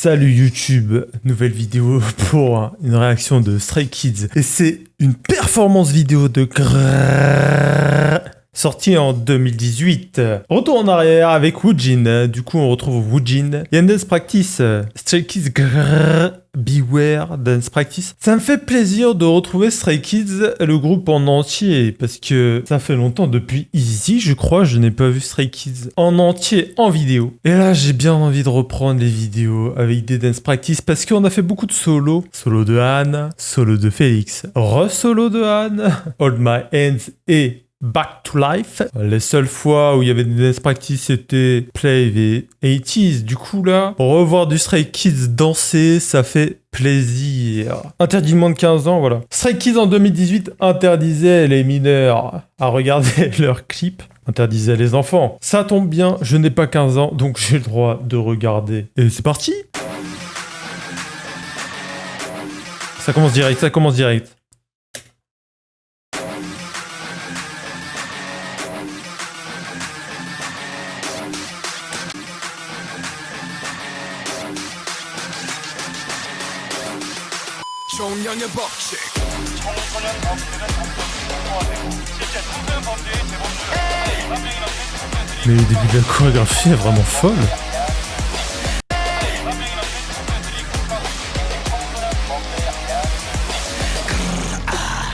Salut YouTube, nouvelle vidéo pour une réaction de Stray Kids. Et c'est une performance vidéo de sortie en 2018. Retour en arrière avec Woojin. Du coup, on retrouve Woojin. Il y a une dance practice. Stray Kids Beware Dance Practice. Ça me fait plaisir de retrouver Stray Kids, le groupe en entier, parce que ça fait longtemps, depuis Easy, je crois, je n'ai pas vu Stray Kids en entier en vidéo. Et là, j'ai bien envie de reprendre les vidéos avec des Dance Practice, parce qu'on a fait beaucoup de solos. Solo de Han, solo de Félix, re-solo de Han, Hold My Hands et Back to Life. Les seules fois où il y avait des dance practice, c'était Play et 80s. Du coup, là, revoir du Stray Kids danser, ça fait plaisir. Interdit de moins de 15 ans, voilà. Stray Kids en 2018 interdisait les mineurs à regarder leurs clips. Interdisait les enfants. Ça tombe bien, je n'ai pas 15 ans, donc j'ai le droit de regarder. Et c'est parti. Ça commence direct, ça commence direct. 청년의 법칙 청소년 범죄는 법적으로 통과되고 실제 청소년 범죄의 재범률은 일반적이라는 청소년들이 Mais le début de la chorégraphie est vraiment folle.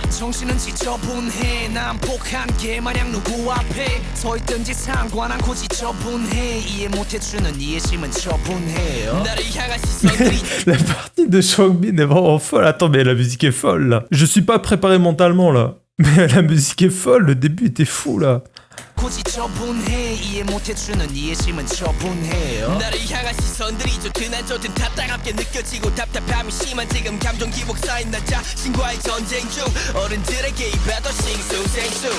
정신은 지저분해 난폭한 개마냥 누구 앞에 서있든지 상관 않고 지저분해 이해 못해주는 이해심은 처분해 나를 향한 시선들이 La partie de Changbin est vraiment folle. Attends, mais la musique est folle là. Je suis pas préparé mentalement là. Mais la musique est folle, le début était fou là. 지저분해 이해 못해주는 이해심은 처분해 나를 향한 시선들이 좋든 안 좋든 답답하게 느껴지고 답답함이 심한 지금 감정 기복 쌓인 나 자신과의 전쟁 중 어른들에게 입에도 싱숭생숭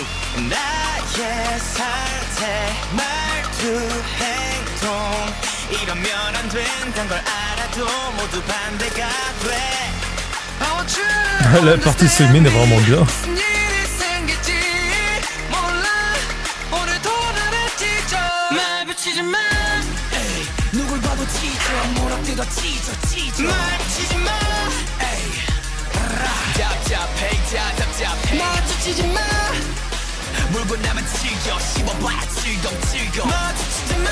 나의 상태 말투 행동 이러면 안 된단 걸 알아도 모두 반대가 돼 La partie Seungmin est vraiment bien. 누굴 봐도 찢어 모락대가 찢어 말 치지 마 답답해 마주치지 마 물고 나면 찢어 씹어봐야 즐거워 마주치지 마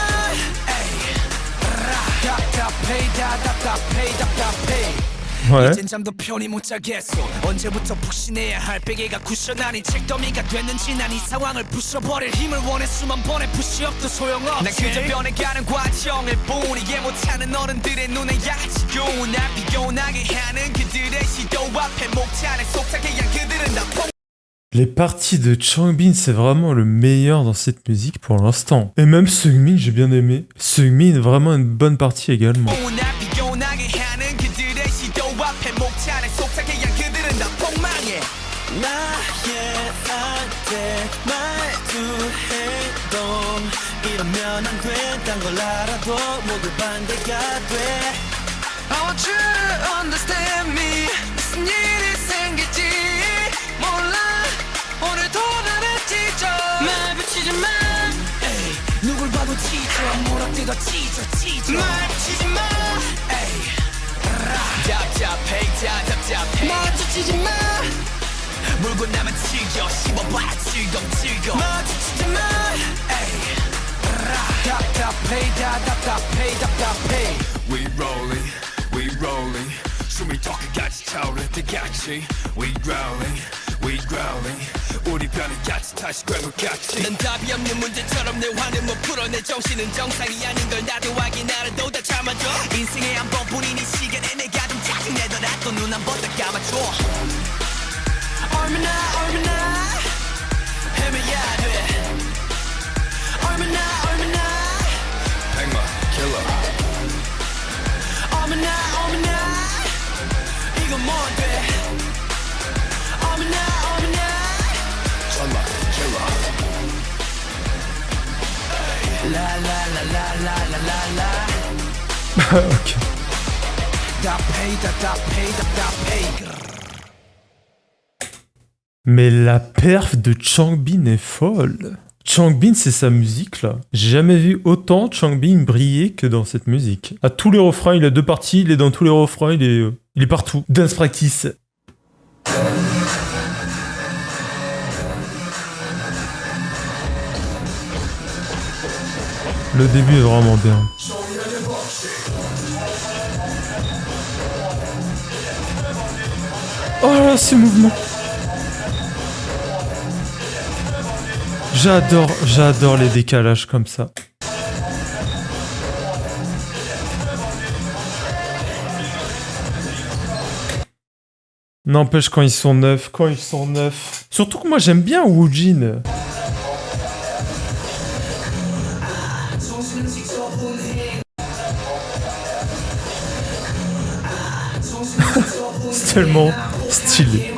답답해 Ouais. 이젠 잠도 편히 못 자겠어 언제부터 푹신해야 할 베개가 쿠션 아닌 책더미가 됐는지 난 이 상황을 부숴버릴 힘을 원해 수만 번의 푸시업도 소용없지 난 그저 변해가는 과정일 뿐 이해 못하는 어른들의 눈에 야지고 날 비교나게 하는 그들의 시도 앞에 목차를 속삭게 한 그들은 다 Les parties de Changbin, c'est vraiment le meilleur dans cette musique pour l'instant. Et même Seungmin, j'ai bien aimé. Seungmin, vraiment une bonne partie également. 앞에 목차를 속삭게 한 그들은 다 폭망해 나의 상태 말투 행동 이러면 안 된단 걸 알아도 모두 반대가 돼 I want you to understand me 무슨 일이 생길지 몰라 오늘도 나를 찢어 말 붙이지 마 누굴 봐도 찢어 모락대가 찢어 말 붙이지 마 답답해 마주치지 마 물고 나면 튀겨 씹어봐야 즐거워 마주치지 마 답답해 We rolling 숨이 턱까지 차오를 때같이 We growling 우리 편을 같이 다시 꿰물같이 난 답이 없는 문제처럼 내 화는 못 풀어 내 정신은 정상이 아닌 걸 나도 알긴 알아도 다 참아줘 인생의 한 번뿐인 이 시간에 내가 좀 짜증내더라도 눈 한 번 더 감아줘 얼마나 헤매야 돼 얼마나 백마 킬러 얼마나 이건 뭔데 얼마나 전마 킬러 라라라라라라라 Ok. 답답해 Mais la perf de Changbin est folle. Changbin, c'est sa musique là. J'ai jamais vu autant Changbin briller que dans cette musique. À tous les refrains, il a 2 parties, il est dans tous les refrains, il est partout. Dance Practice. Le début est vraiment bien. Oh là, ces mouvements. J'adore les décalages comme ça. N'empêche quand ils sont neufs. Surtout que moi j'aime bien Woojin. C'est tellement stylé.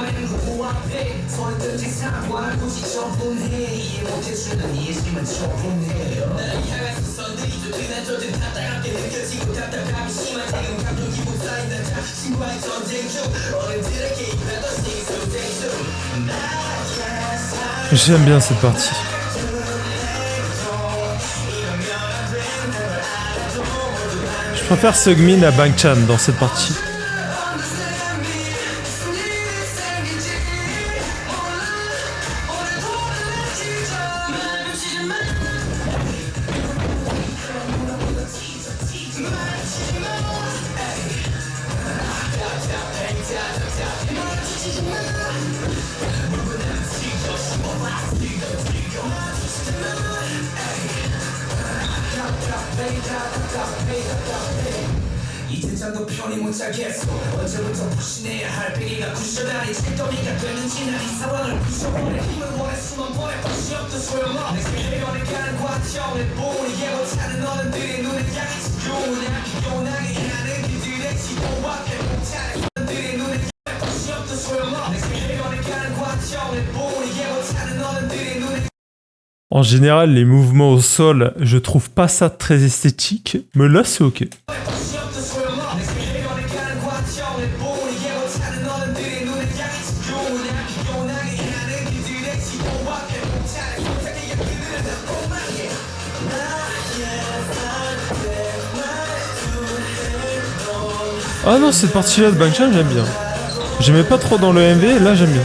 J'aime bien cette partie. Je préfère Seungmin à Bangchan dans cette partie. 이젠장도 편히 못 자겠어 언제부터 푸신해야 할 베개가 쿠션아니 책더미가 되는지 난 이 상황을 부셔버려 힘을 원해 숨은 버려 다시 없던 소용없 내 세계관에 가는 과정을 보니 이해 못하는 어른들의 눈을 향해 집중해 피곤하게 하는 이들의 지도 앞에 못하는 어른들의 눈을 향해 다시 없던 소용없 내 세계관에 가는 과정을 보니 이해 못하는 어른들의 눈을. En général, les mouvements au sol, je trouve pas ça très esthétique, mais là c'est ok. Ah non, cette partie-là de Bangchan, j'aime bien. J'aimais pas trop dans le MV, là j'aime bien.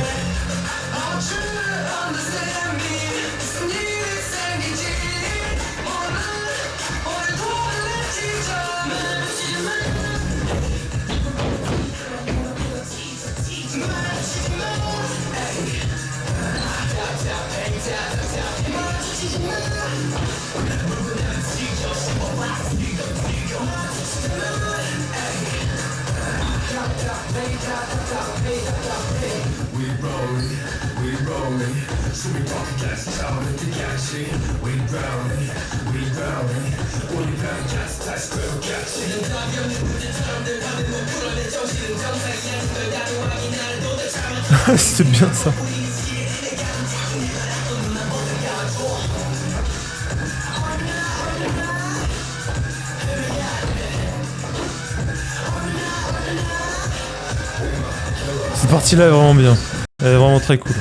C'est bien ça. Cette partie-là est vraiment bien. Elle est vraiment très cool.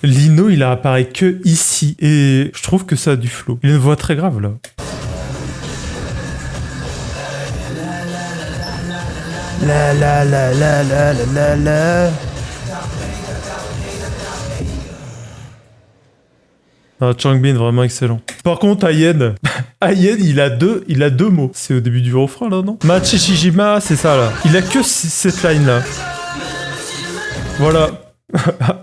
Lino, il apparaît que ici. Et je trouve que ça a du flow. Il a une voix très grave, là. La la la la la la la la. Ah, Changbin, vraiment excellent. Par contre, Ayen, il a deux mots. C'est au début du refrain, là, non? Machishijima, c'est ça, là. Il a que cette line-là. Voilà.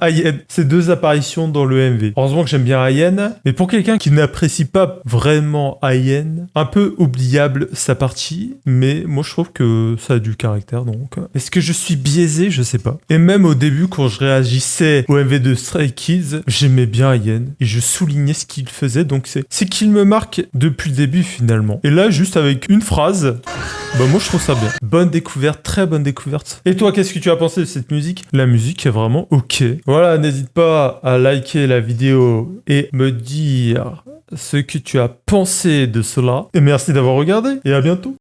Ayen, ces 2 apparitions dans le MV. Heureusement que j'aime bien Ayen, mais pour quelqu'un qui n'apprécie pas vraiment Ayen, un peu oubliable sa partie, mais moi je trouve que ça a du caractère, donc. Est-ce que je suis biaisé? Je sais pas. Et même au début, quand je réagissais au MV de Stray Kids, j'aimais bien Ayen, et je soulignais ce qu'il faisait, donc c'est qu'il me marque depuis le début finalement. Et là, juste avec une phrase, Bah moi je trouve ça bien. Bonne découverte, très bonne découverte. Et toi, qu'est-ce que tu as pensé de cette musique? La musique est vraiment ok. Voilà, n'hésite pas à liker la vidéo et me dire ce que tu as pensé de cela. Et merci d'avoir regardé et à bientôt.